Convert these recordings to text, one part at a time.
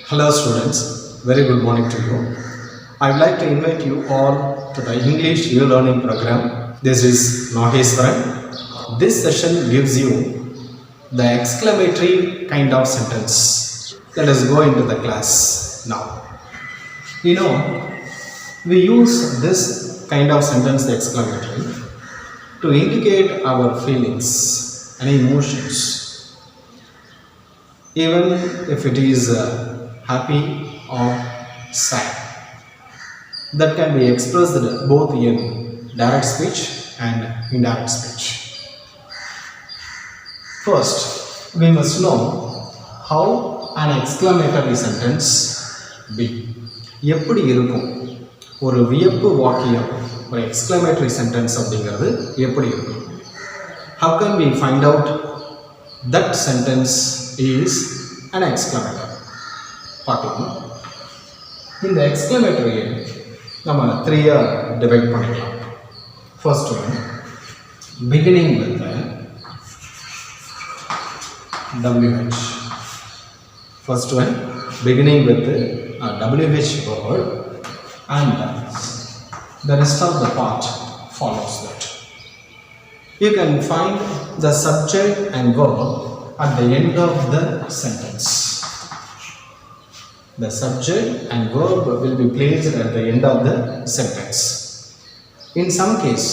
Hello students, very good morning to you. I would like to invite you all to the English e-learning program. This is Nageswaran. This session gives you the exclamatory kind of sentence. Let us go into the class now. You know, we use this kind of sentence, the exclamatory, to indicate our feelings and emotions, even if it is happy or sad. That can be expressed both in direct speech and indirect speech. First, we must know how an exclamatory sentence be. எப்படி இருக்கும் ஒரு வியப்பு வாக்கியம், ஒரு exclamatory sentence அப்படிங்கிறது எப்படி இருக்கும்? How can we find out that sentence is an exclamatory? பார்க்கலாம். இந்த exclamatory நம்ம 3 டிவைட் பண்ணிக்கலாம். First one, beginning with the WH. First one, beginning with the WH word, and the rest of the part follows that. You can find the subject and verb at the end of the sentence. The subject and verb will be placed at the end of the sentence. In some case,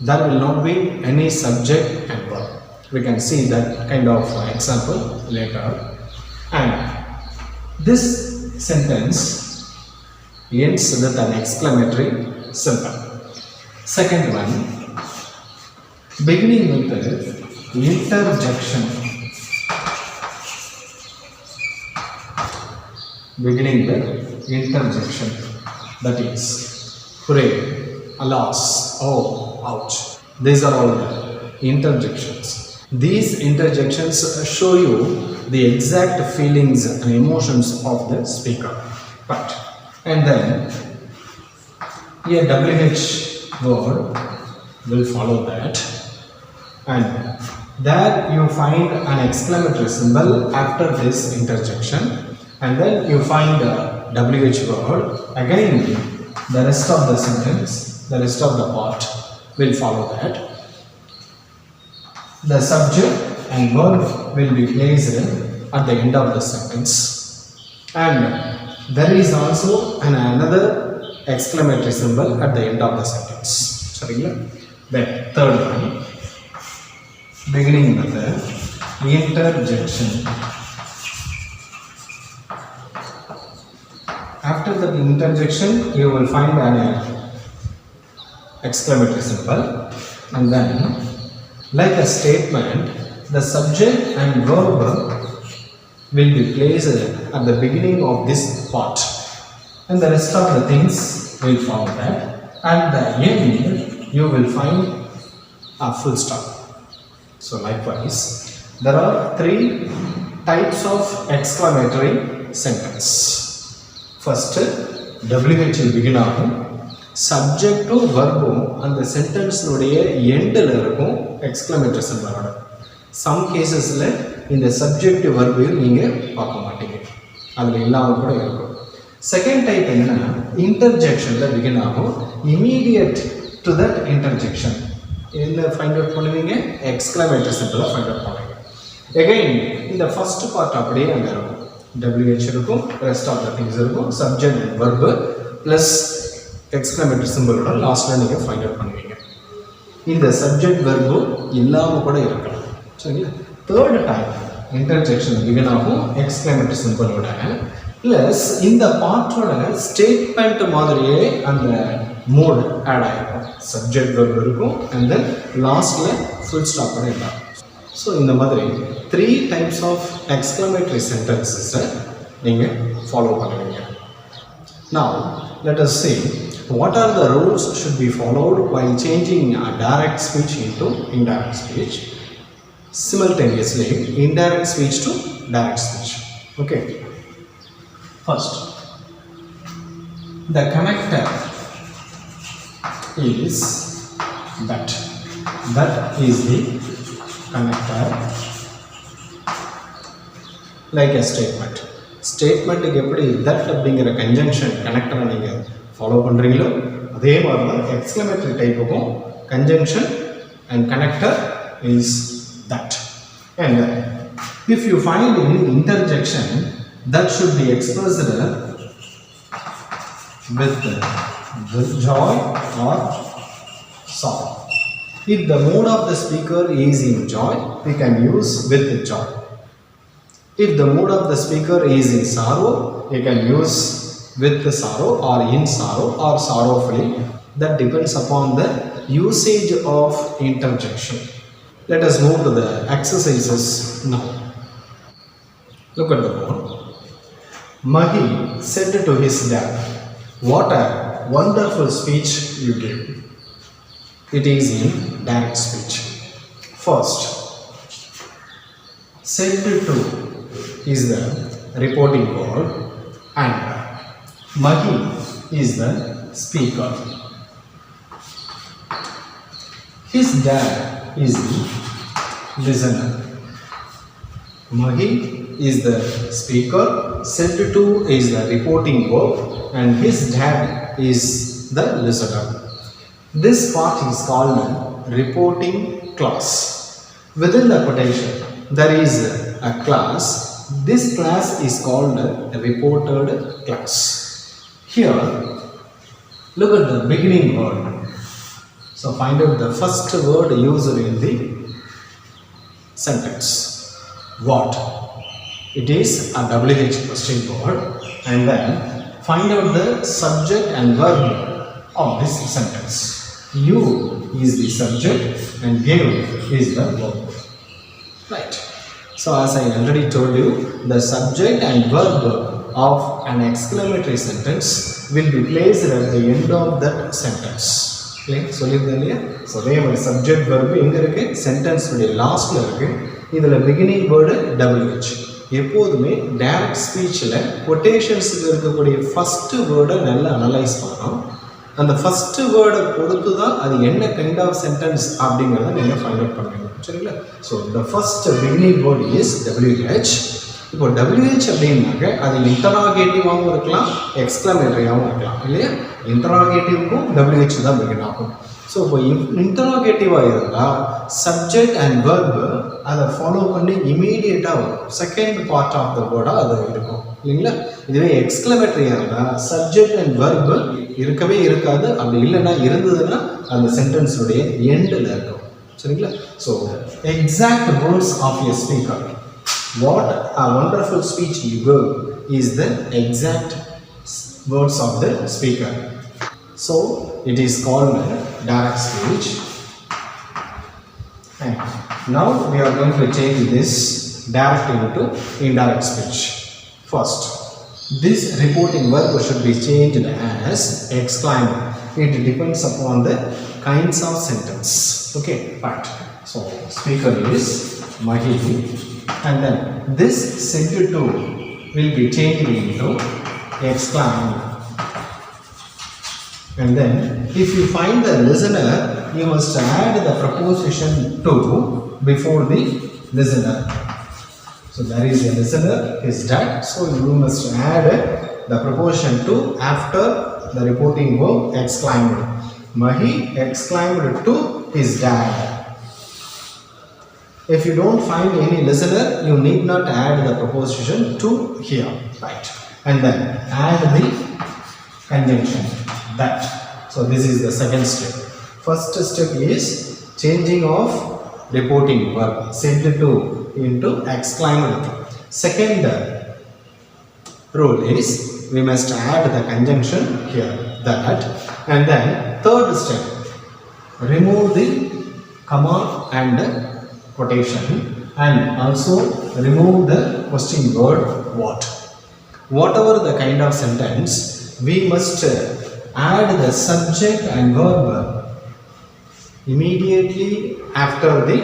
there will not be any subject and verb. We can see that kind of example later. And this sentence ends with an exclamatory symbol. Second one, beginning with the interjection. Beginning with interjection, that is hooray, alas, oh, ouch. These are all the interjections. These interjections show you the exact feelings and emotions of the speaker. But and then a WH word will follow that, and there you find an exclamatory symbol after this interjection. And then you find a WH word. Again, the rest of the sentence, the rest of the part will follow that. The subject and verb will be placed at the end of the sentence. And there is also another exclamatory symbol at the end of the sentence. Sorry, the third one, beginning with the interjection. After the interjection, you will find an exclamatory symbol, and then, like a statement, the subject and verb will be placed at the beginning of this part, and the rest of the things will follow that. At the end, you will find a full stop. So, likewise, there are 3 types of exclamatory sentence. First, WH will begin ஆகும், subject to verb அந்த sentence உடைய end ல இருக்கும் exclamatory symbol ஓட. Some cases ல இந்த subject verb நீங்க பார்க்க மாட்டீங்க, அதுல இல்லாம கூட இருக்கும். Second type என்னன்னா interjection ல begin ஆகும், immediate to that interjection என்ன find out பண்ணுவீங்க, exclamatory symbol find out பண்ணுவீங்க. Again, இந்த first part அப்படியே அங்க இருக்கும், WH இருக்கும், rest of the things இருக்கும், subject and verb plus exclamatory symbol ஓட லாஸ்ட்ல நீங்க ஃபைண்ட் அவுட் பண்ணுவீங்க. இந்த subject verb இல்லாம கூட இருக்கலாம். சரிங்களா? Third type interjection begin ஆகும் exclamatory symbol ஓட, plus இந்த பார்ட்டோட ஸ்டேட்மெண்ட் மாதிரியே அந்த மோட் ஆட் ஆயிருக்கும். subject verb இருக்கும், and then லாஸ்ட்ல full stop ஓட இருக்கும். So, இந்த மாதிரி 3 types of exclamatory sentences நீங்க follow பண்ணுவீங்க. Now, let us see what are the rules should be followed while changing a direct speech into indirect speech, simultaneously indirect speech to direct speech. Okay. First, the connector is that. That is the connector, like a statement. ஸ்டேட்மெண்ட்டுக்கு எப்படி that அப்படிங்கிற conjunction கனெக்டரை நீங்கள் follow பண்ணுறீங்களோ அதே மாதிரி தான் exclamatory டைப்புக்கும் conjunction and connector is that. And if you find any interjection that should be expressed with joy or sorrow. If the mood of the speaker is in joy, we can use with joy. If the mood of the speaker is in sorrow, we can use with sorrow or in sorrow or sorrowfully. That depends upon the usage of interjection. Let us move to the exercises now. Look at the board. Mahi said to his dad, "What a wonderful speech you gave." It is in direct speech. First, said to is the reporting word and Mahi is the speaker. His dad is the listener. Mahi is the speaker, said to is the reporting verb, and his dad is the listener. This part is called reporting clause. Within the quotation, there is a class. This class is called a reported class. Here, look at the beginning word. So find out the first word used in the sentence. What? It is a WH question word, and then find out the subject and verb of this sentence. You is the subject and give is the verb. Right. So as I already told you, the subject and verb of an exclamatory sentence will be placed at the end of that sentence. சொல்லியிருந்தேன் இல்லையா? So அதே மாதிரி subject verb எங்கே இருக்குது? சென்டென்ஸுடைய லாஸ்ட்டில் இருக்குது. இதில் beginning word WH. எப்போதுமே டைரக்ட் ஸ்பீச்சில் கொட்டேஷன்ஸுக்கு இருக்கக்கூடிய ஃபஸ்ட்டு வேர்டை நல்லா அனலைஸ் பண்ணணும். அந்த ஃபஸ்ட்டு வேர்டை பொறுத்து தான் அது என்ன கைண்ட் ஆஃப் சென்டென்ஸ் அப்படிங்கிறத நீங்கள் ஃபைண்ட் அவுட் பண்ணுவீங்க. சரிங்களா? So the first beginning word is WH. இப்போ WH அப்படின்னாக்க அது இன்டராகேட்டிவாகவும் இருக்கலாம், எக்ஸ்க்ளமேட்டரியாகவும் இருக்கலாம் இல்லையா? இன்டராகேட்டிவ்க்கும் WH தான் பிகின் ஆகும். ஸோ இப்போ இன்டராகேட்டிவாக இருந்தால் சப்ஜெக்ட் அண்ட் வெர்பு அதை ஃபாலோ பண்ணி இமீடியட்டாக வரும். செகண்ட் பார்ட் ஆஃப் த வேர்டாக அது இருக்கும் இல்லைங்களா? இதுவே எக்ஸ்க்ளமேட்டரியாக இருந்தால் சப்ஜெக்ட் அண்ட் வெர்பு இருக்கவே இருக்காது. அப்படி இல்லைன்னா இருந்ததுன்னா அந்த சென்டென்ஸுடைய எண்டில் இருக்கும். சரிங்களா? So exact words of a speaker. What a wonderful speech you gave is the exact words of the speaker. So it is called direct speech. And now we are going to change this direct into indirect speech. First, this reporting verb should be changed as exclaim. It depends upon the kinds of sentence. Okay, right. So speaker is Mahi. And then this said to will be changed into exclaim. And then if you find the listener, you must add the preposition to before the listener. So there is a listener, his dad. So you must add the preposition to after the reporting verb exclaimed. Mahi exclaimed to his dad. If you don't find any listener, you need not add the preposition to here, right? And then add the conjunction that. So this is the second step. First step is changing of reporting verb said to into exclaimed to. Second rule is we must add the conjunction here, that. And then third step, remove the comma and quotation, and also remove the question word what. Whatever the kind of sentence, we must add the subject and verb immediately after the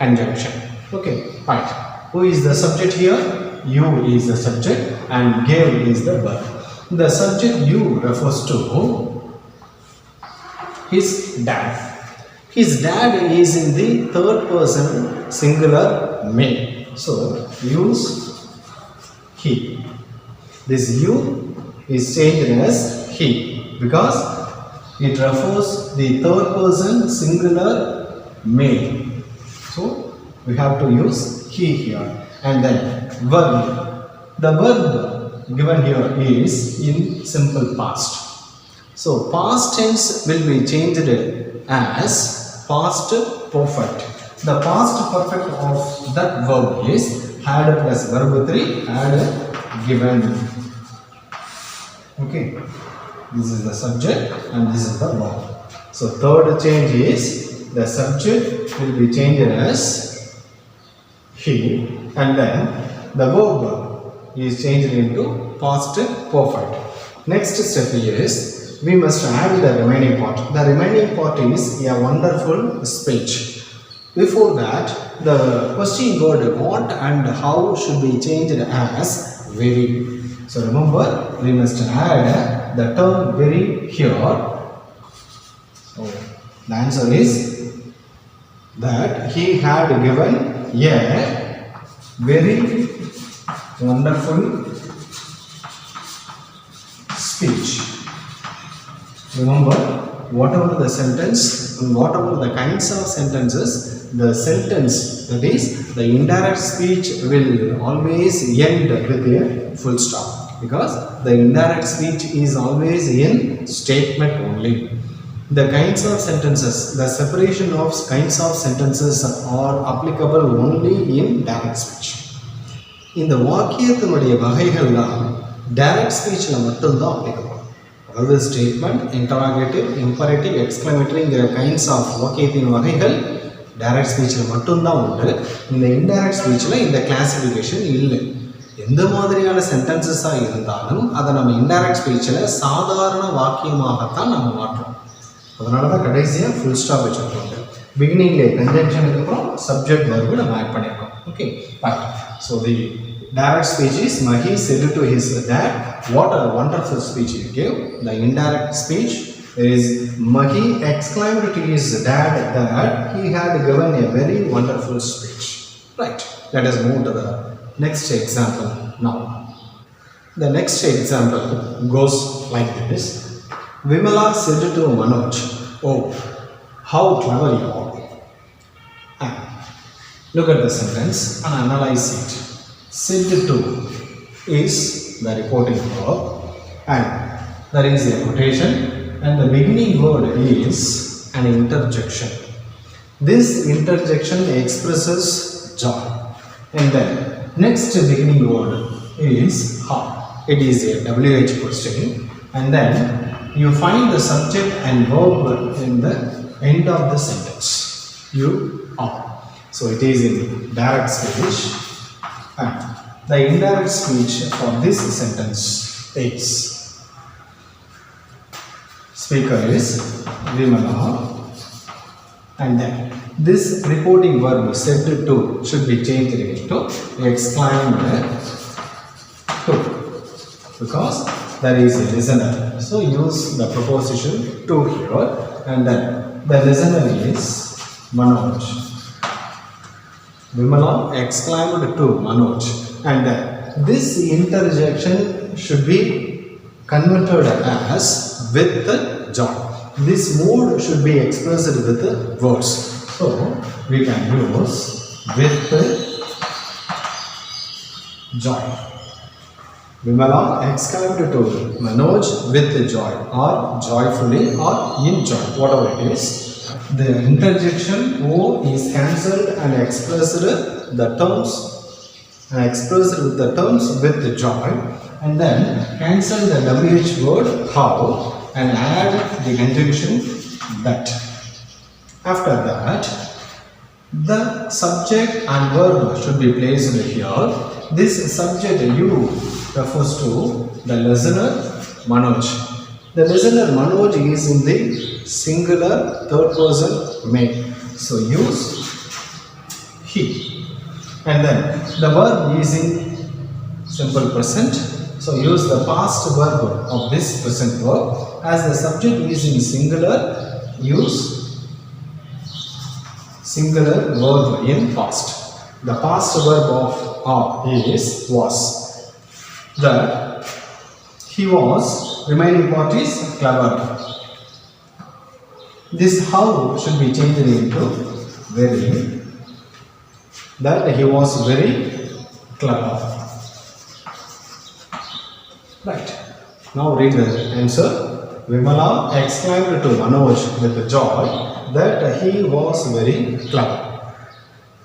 conjunction. Okay, right. Who is the subject here? You is the subject and gave is the verb. The subject you refers to his dad. His dad is in the third person singular male. So use he. This you is changed as he because it refers the third person singular male. So we have to use he here. And then verb. The verb given here is in simple past. So past tense will be changed as past perfect. The past perfect of that verb is had plus verb 3 had given. Okay, this is the subject and this is the verb. So third change is the subject will be changed as he, and then the verb is changed into past perfect. Next step is we must add the remaining part. The remaining part is a wonderful speech. Before that, the question word what and how should be changed as very. So remember, we must add the term very here. So the answer is that he had given a very wonderful speech. Remember, whatever the sentence and whatever the kinds of sentences, the sentence, that is the indirect speech, will always end with a full stop, because the indirect speech is always in statement only. The kinds of sentences, the separation of kinds of sentences are applicable only in direct speech. இந்த வாக்கியத்தினுடைய வகைகள்லாம் direct speechல மட்டும்தான் applicable. அதாவது statement, interrogative, imperative, எக்ஸ்க்ளமேட்டரிங்கிற kinds of வாக்கியத்தின் வகைகள் direct ஸ்பீச்சில் மட்டும்தான் உண்டு. இந்த இன்டைரக்ட் ஸ்பீச்சில் இந்த கிளாசிஃபிகேஷன் இல்லை. எந்த மாதிரியான சென்டென்சஸாக இருந்தாலும் அதை நம்ம இன்டைரக்ட் ஸ்பீச்சில் சாதாரண வாக்கியமாகத்தான் நம்ம மாற்றோம். அதனால தான் கடைசியாக ஃபுல் ஸ்டாப் வச்சுருக்கோம். பிகினிங்லேயே கன்ஜங்ஷனுக்கு அப்புறம் சப்ஜெக்ட் வர்பு நம்ம ஆட் பண்ணியிருக்கோம். Okay, right. So the direct speech is Mahi said to his dad, what a wonderful speech you gave. The indirect speech is Mahi exclaimed to his dad that he had given a very wonderful speech. Right, let us move to the next example now. The next example goes like this. Vimala said to Manoj, oh, how clever you are. And look at the sentence and analyze it. Said to is the reporting verb, and there is a quotation, and the beginning word is an interjection. This interjection expresses joy, and then next beginning word is how. It is a WH question, and then you find the subject and verb in the end of the sentence. You are. So it is in direct speech. And the indirect speech for this sentence is speaker is Vimala, and then this reporting verb said to should be changed into exclaimed to, because there is a listener. So use the preposition to here, and then the listener is Manoj. Vimala exclaimed to Manoj, and this interjection should be converted as with joy. This mood should be expressed with words. So we can use with joy. Vimala exclaimed to Manoj with joy, or joyfully, or in joy, whatever it is. The interjection O is cancelled and expressed the terms with the terms with joy, and then cancel the WH word how and add the conjunction that. After that, the subject and verb should be placed here. This subject you refers to the listener Manoj. The listener Manoj is in the singular third person male. So use he. And then the verb is in simple present. So use the past verb of this present verb. As the subject is in singular, use singular verb in past. The past verb of is was. that he was, remaining part is clever. This how should be changed into very, that he was very clever. Right. Now read the answer. Vimala exclaimed to Manoj with joy that he was very clever.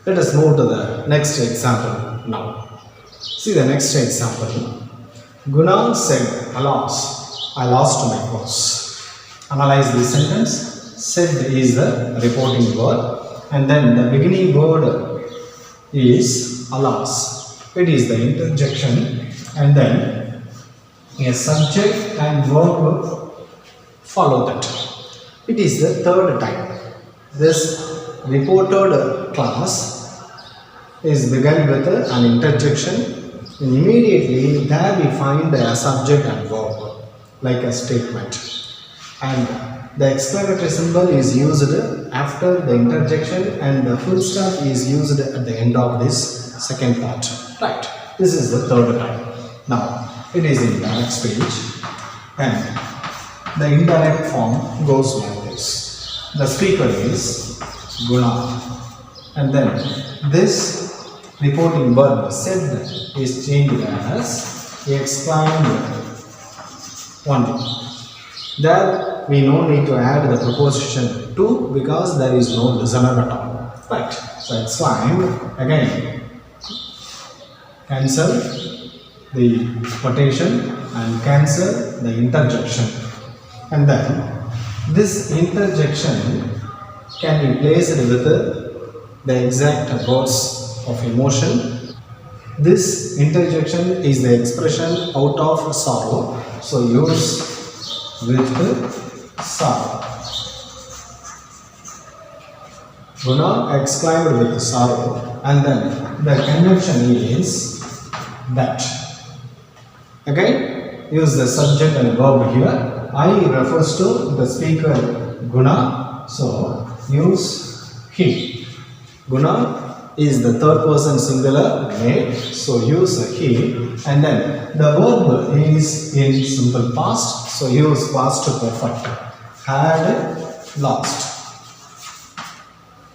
Let us move to the next example now. See the next example. Guna said, "Alas, I lost my purse." Analyze this sentence. Said is the reporting word, and then the beginning word is alas. It is the interjection, and then a subject and verb follow that. It is the third time. This reported class is begun with an interjection, and immediately there we find a subject and verb like a statement, and the exclamatory symbol is used after the interjection and the full stop is used at the end of this second part. Right. This is the third time. Now it is in direct speech, and the indirect form goes like this. The speaker is Guna, and then this reporting verb said is changed as exclaimed only. There we no need to add the preposition to because there is no listener at all. Right. So exclaimed again. Cancel the quotation and cancel the interjection. And then this interjection can be placed with the exact words of emotion. This interjection is the expression out of sorrow, so use with sorrow. Guna exclaimed with sorrow, and then the conjunction is that. Again, use the subject and verb here. I refers to the speaker Guna, so use he. Guna is the third person singular male, so use he, and then the verb is in simple past, so use past perfect. Had lost,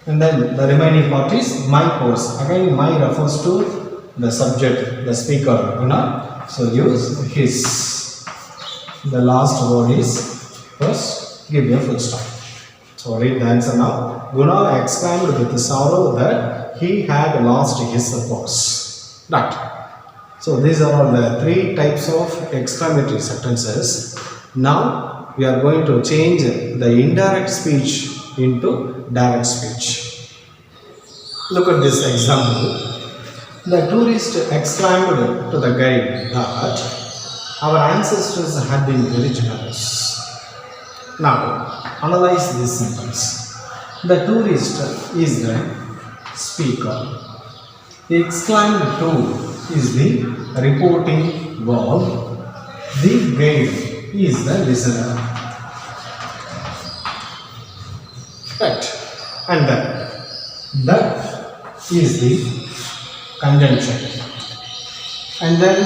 and then the remaining part is my purse. Again, my refers to the subject, the speaker Guna, so use his. The last word is purse. Give a full stop. So read the answer now. Guna exclaimed with sorrow that he had lost his purse. Right. So these are all the three types of exclamatory sentences. Now we are going to change the indirect speech into direct speech. Look at this example. The tourist exclaimed to the guide that our ancestors had been very generous. Now analyze this sentence. The tourist is the speaker. The exclaimed to is the reporting verb. The guide is the listener. Right. And then that is the conjunction. And then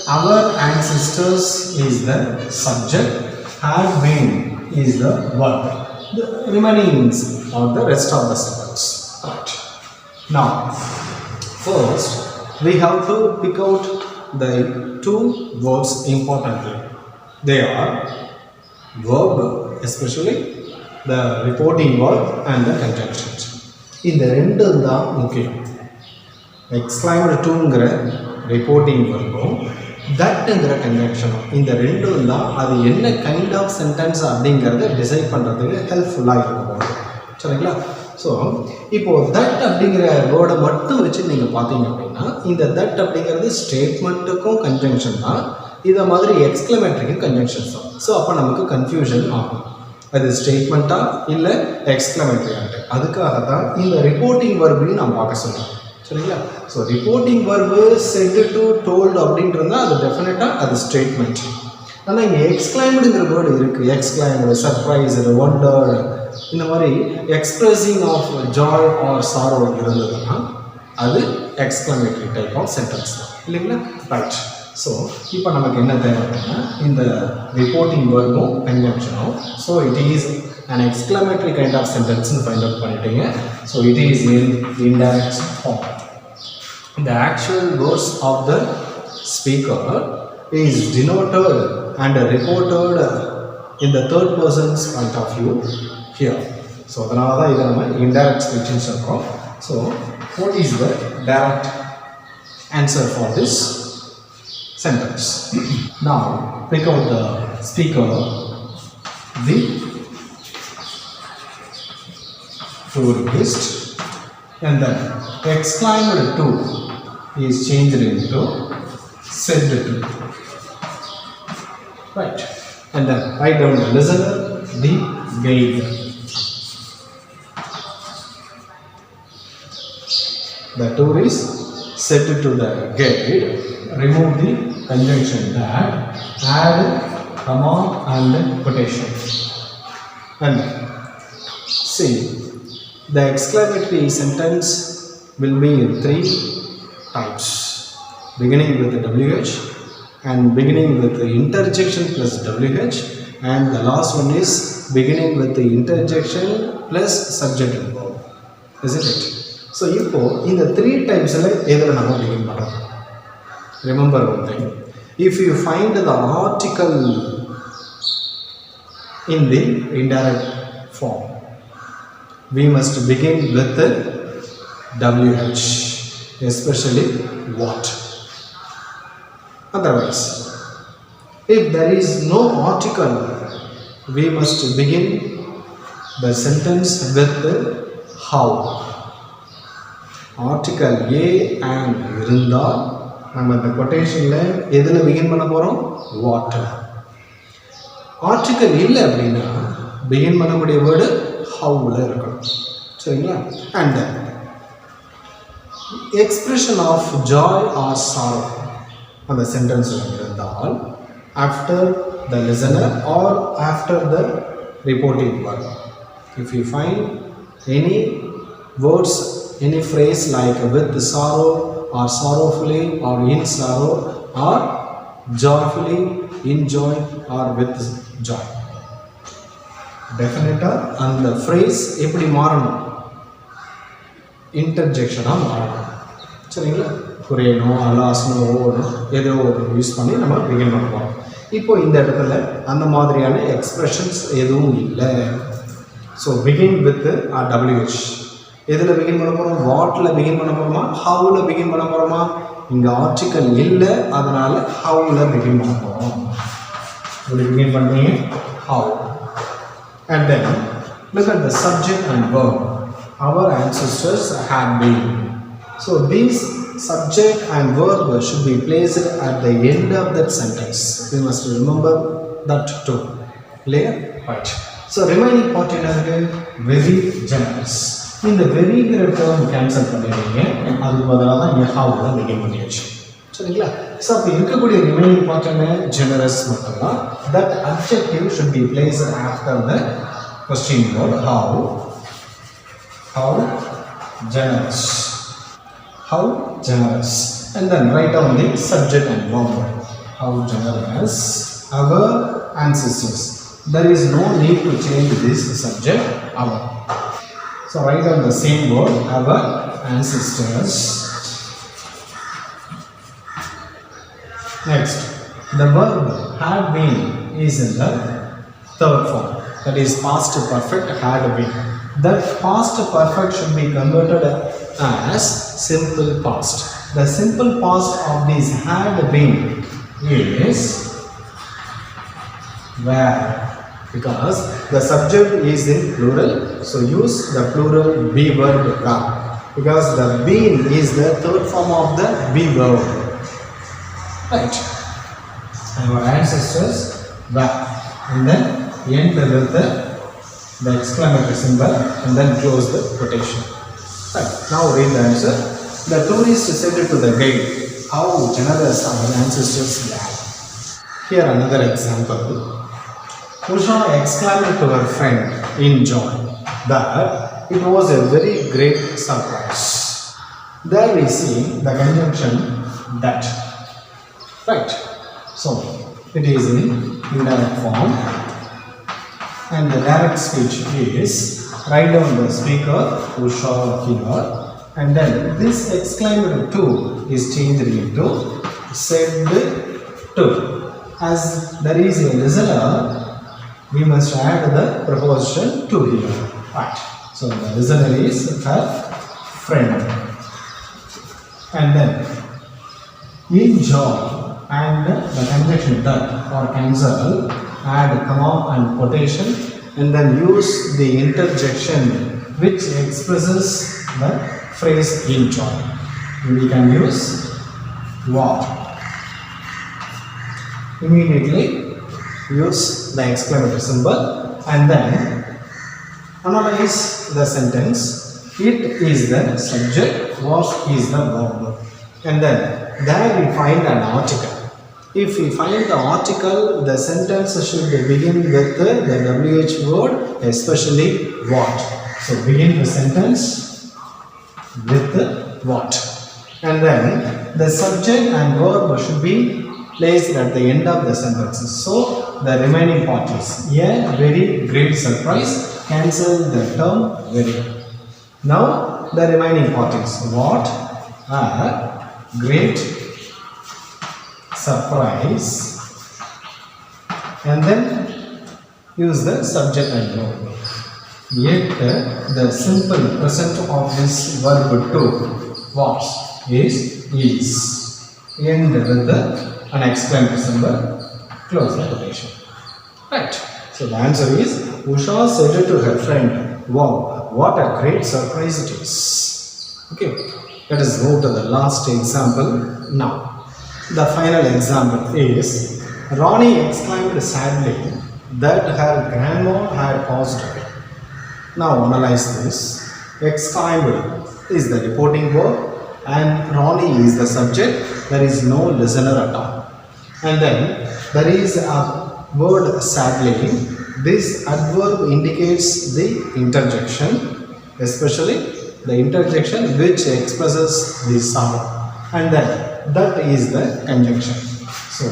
our ancestors is the subject, had been is the verb. The remainings or the rest of the sentence. Right. Now, first we have to pick out the two words importantly. They are verb, especially the reporting verb and the conjunctions. இந்த ரெண்டு தான் முக்கியம். Exclaimed toங்கிற reporting verb, thatங்கிற conjunction. இந்த ரெண்டும் தான் அது என்ன kind of sentence அப்படிங்கிறத டிசைட் பண்ணுறதுக்கு ஹெல்ப்ஃபுல்லாக இருக்கும். சரிங்களா? ஸோ இப்போது தட் அப்படிங்கிற வேர்டை மட்டும் வச்சு நீங்கள் பார்த்தீங்க அப்படின்னா இந்த தட் அப்படிங்கிறது ஸ்டேட்மெண்ட்டுக்கும் கன்ஜங்ஷன் தான், இதை மாதிரி எக்ஸ்க்ளமேட்டரிக்கும் கன்ஜங்ஷன்ஸ் தான். ஸோ அப்போ நமக்கு கன்ஃபியூஷன் ஆகும், அது ஸ்டேட்மெண்ட்டா இல்லை எக்ஸ்க்ளமேட்டரியான்ட்டு. அதுக்காக தான் இந்த ரிப்போர்ட்டிங் வர்பையும் நான் பார்க்க சொல்கிறேன். சரிங்களா? So reporting verb said to told அப்படின்றதா அது டெஃபினட்டாக அது ஸ்டேட்மெண்ட். ஆனால் இங்கே எக்ஸ்க்ளைம்டுங்கிற வேர்டு இருக்குது. எக்ஸ்க்ளைம்டு, சர்ப்ரைஸ்டு, ஒண்டர்டு, இந்த மாதிரி expressing of joy or sorrow இருந்ததுன்னா அது எக்ஸ்க்ளமேட்டரி டைப் ஆஃப் சென்டென்ஸ் தான் இல்லைங்களா? ரைட். ஸோ இப்போ நமக்கு என்ன தேவை அப்படின்னா இந்த ரிப்போர்ட்டிங் வேர்டும் கன்ஜங்ஷனும். So it is an exclamatory kind of sentence find out பண்ணிட்டீங்க. So it is in indirect form. The actual words of the speaker is denoted and reported in the third person's point of view here. So அதனால தான் இதை நம்ம indirect speech ன்னு சொல்றோம். So what is the direct answer for this sentence? Now pick out the speaker, the tourist, and then exclaimed to is changed into said to. Right, and then write down the listener, the guide. The tourist said to the guide, remove the conjunction that, add comma and quotation. And see, the exclamatory sentence will be in 3 types, beginning with the WH and beginning with the interjection plus WH, and the last one is beginning with the interjection plus subject and verb, isn't it? So இப்போ இந்த 3 டைப்ஸ்ல எதுல நம்ம begin பண்ணலாம்? Remember one thing, if you find the article in the indirect form, we must begin with the WH, especially what. Otherwise, if there is no article, we must begin the sentence with the how. Article A and இருந்தால் நம்ம இந்த quotationல எதுல begin பண்ண போறோம்? What. Article இல்லை அப்படின்னா begin பண்ணக்கூடிய word howல இருக்கணும். சரிங்களா? And then expression of joy or sorrow அந்த சென்டென்ஸ்ல இருந்தால் after the listener or after the reporting verb. If you find any words, any phrase like with sorrow or sorrowfully or in sorrow or joyfully, in joy or with joy, definitely அந்த phrase எப்படி மாறணும்? இன்டர்ஜெக்ஷனாக மாறணும். சரிங்களா? குரேனோ அலாஸ்னோ ஓனோ ஏதோ ஒரு use பண்ணி நம்ம begin பண்ணுவோம். இப்போ இந்த இடத்துல அந்த மாதிரியான எக்ஸ்பிரஷன்ஸ் எதுவும் இல்லை. So begin with WH. எதில் பிகின் பண்ண போகிறோம்? வாட்டில் பிகின் பண்ண போகிறோமா, ஹவுவில் பிகின் பண்ண போகிறோமா? இங்கே ஆர்டிக்கல் இல்லை, அதனால் ஹவுவில் பிகின் பண்ண போகிறோம். இப்படி பிகின் பண்ணுறீங்க how. And then look at the subject and verb. Our ancestors had been. So these subject and verb should be placed at the end of that sentence. We must remember that too. Clear? Right. So remaining part என்னது? Very generous. இந்த வெரிங்கிற term cancel பண்ணிடுறீங்க. அதுக்கு பதிலாக தான் இங்கே ஹவுல begin பண்ணியாச்சு. சரிங்களா? ஸோ அப்போ இருக்கக்கூடிய ரிமைனிங் பார்ட் என்ன? ஜெனரஸ் மட்டும்தான். That adjective should be placed after the question word how. How generous. How generous. And then write down the subject and verb. How generous our ancestors. There is no need to change this subject our. So write down the same word, our ancestors. Next, the verb had been is in the third form. That is past perfect had been. That past perfect should be converted as simple past. The simple past of this had been is where, because the subject is in plural, so use the plural be verb where, because the been is the third form of the be verb. Right. Our ancestors were, and then end with the exclamatory symbol and then close the quotation. Right. Now read the answer. The tourist said to the guide, how generous our ancestors were. Here another example. Usha exclaimed to her friend in joy that it was a very great surprise. There we see the conjunction that. Right. So it is in indirect form, and the direct speech is write down the speaker who shall hear, and then this exclamatory to is changed into said to. As there is a listener, we must add the preposition to here. Right. So the listener is her friend, and then enjoy and the conjunction that or cancel, add comma and quotation, and then use the interjection which expresses the phrase enjoy. We can use wow. Immediately use the exclamatory symbol and then analyze the sentence. It is the subject, was is the verb, and then there we find an article. If we find the article, the sentence should begin with the WH word, especially what. So begin the sentence with the what, and then the subject and verb should be placed at the end of the sentences. So the remaining part is a very great surprise. Cancel the term very. Now the remaining part is what a great surprise, and then use the subject and verb. Yet the simple present of this verb to was is end with an exclamatory symbol, close the quotation. Right. So the answer is Usha said to her friend, wow, what a great surprise it is. Okay, let us go to the last example now. The final example is Ronnie exclaimed sadly that her grandma had passed away. Now analyze this. Exclaimed is the reporting verb and Ronnie is the subject. There is no listener at all. And then there is a word sadly. This adverb indicates the interjection, especially the interjection which expresses the sorrow, and then that is the conjunction. So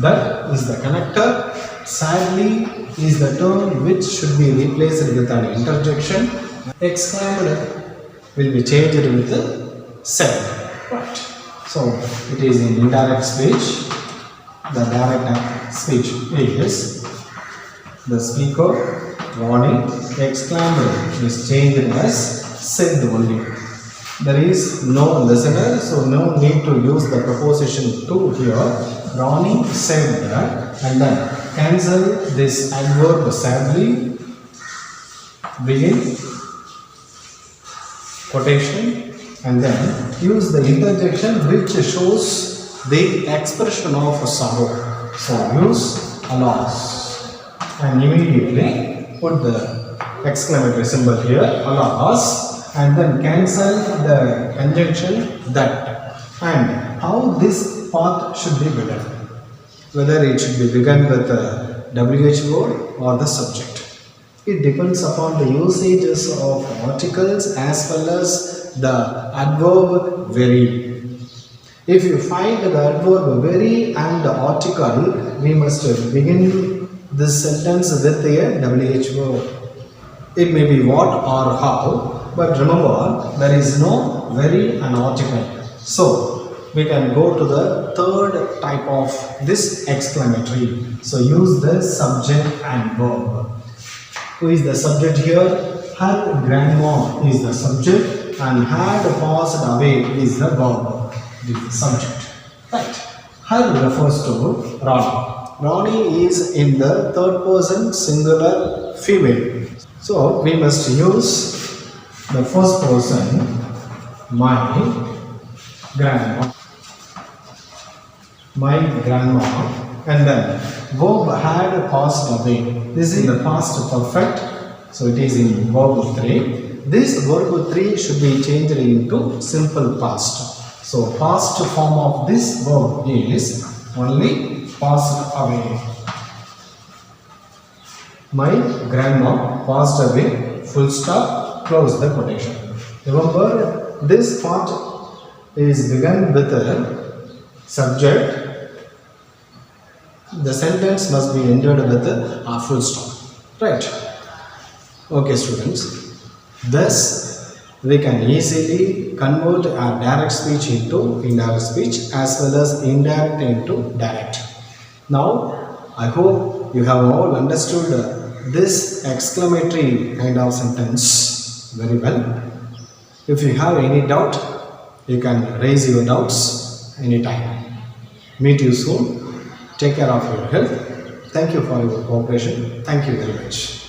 that is the connector. Sadly is the term which should be replaced with an interjection. Exclaimed will be changed with said. Right. So it is in indirect speech. The direct speech is the speaker, Ronnie, exclaimed is changed as said only. There is no listener, so no need to use the preposition to here. Ronnie said that, and then cancel this adverb sadly, begin quotation, and then use the interjection which shows the expression of sorrow. So use alas, and immediately put the exclamatory symbol here, alas, and then cancel the conjunction that. And how this part should be begun, whether it should be begun with the WH word or the subject. It depends upon the usages of articles as well as the adverb very. If you find the adverb very and the article, we must begin this sentence with a WH word. It may be what or how, but remember there is no very and article. So we can go to the third type of this exclamatory. So use the subject and verb. Who is the subject here? Her grandma is the subject and had passed away is the verb, the subject. Right. Her refers to Ronnie. Ronnie is in the third person singular female. So we must use the first person, my grandma. My grandma, and then verb had passed away. This is in the past perfect, so it is in verb 3. This verb 3 should be changed into simple past. So past form of this verb is only passed away. My grandma passed away, full stop, close the quotation. Remember, this part is begun with a subject the sentence must be ended with a full stop. Right? Okay, students. Thus, we can easily convert our direct speech into indirect speech as well as indirect into direct. Now, I hope you have all understood this exclamatory kind of sentence very well. If you have any doubt, you can raise your doubts anytime. Meet you soon. Take care of your health. Thank you for your cooperation. Thank you very much.